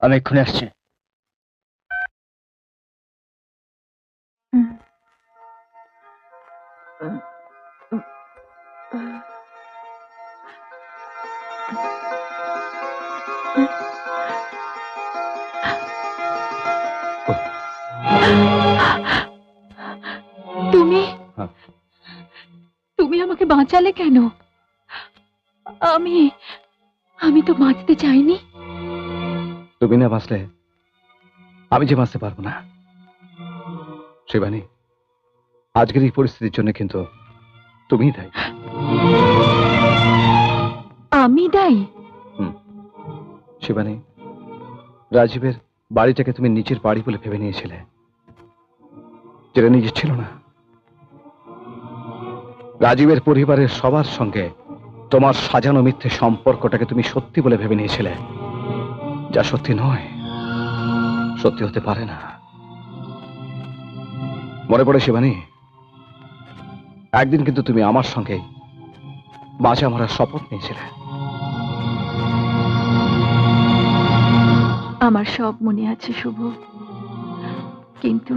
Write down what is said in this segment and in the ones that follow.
আমি এক্ষুনি আসছি। তুমি হ্যাঁ। তুমি আমাকে বাঁচালে কেন? আমি আমি তো বাঁচতে চাইনি। তুমি না বাঁচলে আমি যে বাঁচতে পারবো না। শিবানী, আজকের এই পরিস্থিতির জন্য কিন্তু তুমিই দায়ী। আমি দায়ী? শিবানী, রাজীবের বাড়িটাকে তুমি নিজের বাড়ি বলে ভেবে নিয়েছিলে, যেটা নিজের ছিল না। রাজীবের পরিবারের সবার সঙ্গে তোমার সাজানো মিথ্যে সম্পর্কটাকে তুমি সত্যি বলে ভেবে নিয়েছিলে, যা সত্যি নয়, সত্যি হতে পারে না। মনে পড়ে শিবানী, একদিন কিন্তু তুমি আমার সঙ্গে বাঁচা মরার শপথ নিয়েছিলে। আমার সব মনে আছে শুভ, কিন্তু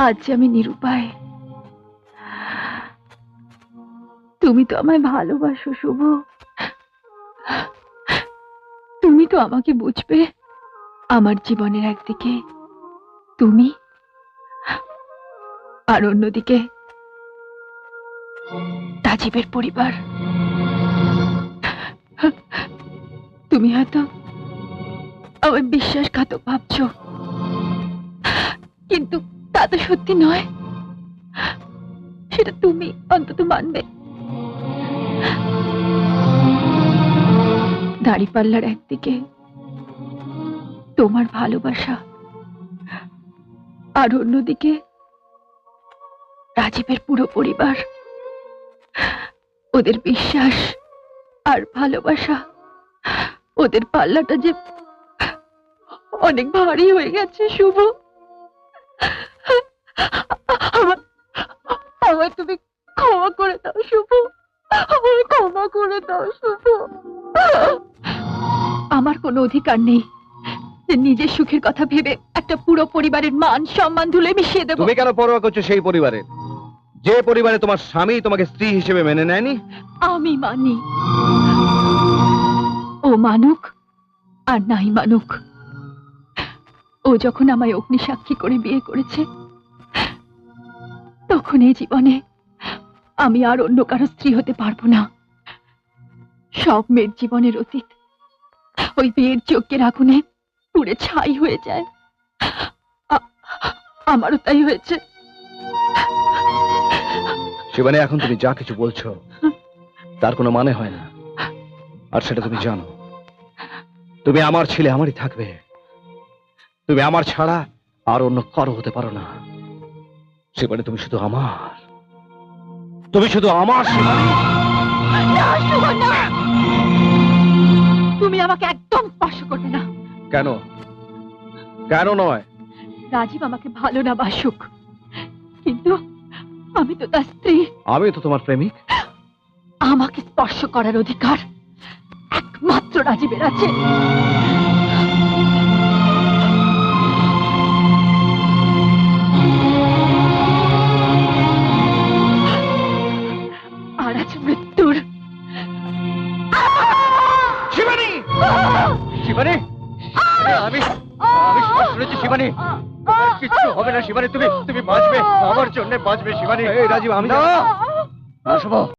আজ আমি নিরুপায়। তুমি তো আমায় ভালোবাসো শুভ, তুমি তো আমাকে বুঝবে। আমার জীবনের একদিকে তুমি, আর অন্যদিকে রাজীবের পরিবার। তুমি হয়তো আমায় বিশ্বাসঘাতক ভাবছো, কিন্তু তা তো সত্যি নয়। সেটা তুমি অন্তত মানবে। দাড়িপাল্লার একদিকে তোমার ভালোবাসা, আর অন্যদিকে রাজীবের পুরো পরিবার। ওদের বিশ্বাস আর ভালোবাসা, ওদের পাল্লাটা যে অনেক ভারী হয়ে গেছে শুভ। আমায় তুমি ক্ষমা করে দাও শুভ, আমায় ক্ষমা করে দাও শুভ। আমার কোনো অধিকার নেই যে নিজের সুখের কথা ভেবে একটা পুরো পরিবারের মান সম্মান ধুলে মিশিয়ে দেবো। তুমি কেন পরোয়া করছো সেই পরিবারের, যে পরিবারে তোমার স্বামী তোমাকে স্ত্রী হিসেবে মেনে নেয়নি? আমি মানি। ও মানুক আর নাই মানুক, ও যখন আমায় অগ্নি সাক্ষী করে বিয়ে করেছে, তখন এই জীবনে আমি আর অন্য কারো স্ত্রী হতে পারবো না। সব মেয়ের জীবনের অতীত ওই বিয়ের যজ্ঞের আগুনে পুড়ে ছাই হয়ে যায়। আমারও তাই হয়েছে। শিবানী, এখন তুমি যা কিছু বলছো তার কোনো মানে হয় না, আর সেটা তুমি জানো। তুমি আমার ছেলে, আমারই থাকবে। তুমি আমার ছাড়া আর অন্য কারো হতে পারো না। শিবানী, তুমি শুধু আমার, তুমি শুধু আমার শিবানী। না, শুভ, না! তুমি আমাকে একদম স্পর্শ করবে না। কেন? কেন নয়? রাজীব আমাকে ভালো না বাসুক, কিন্তু আমি তো তার স্ত্রী। আমি তো তোমার প্রেমিক। আমাকে স্পর্শ করার অধিকার একমাত্র রাজীবের আছে। আর আছে মৃত্যুর। শিবানী! শিবানী! আমি সব শুনেছি শিবানী। তোমার কিচ্ছু হবে না শিবানী, তুমি বাঁচবে, আমার জন্য বাঁচবে শিবানী। এই রাজীব, আমি না শুভ।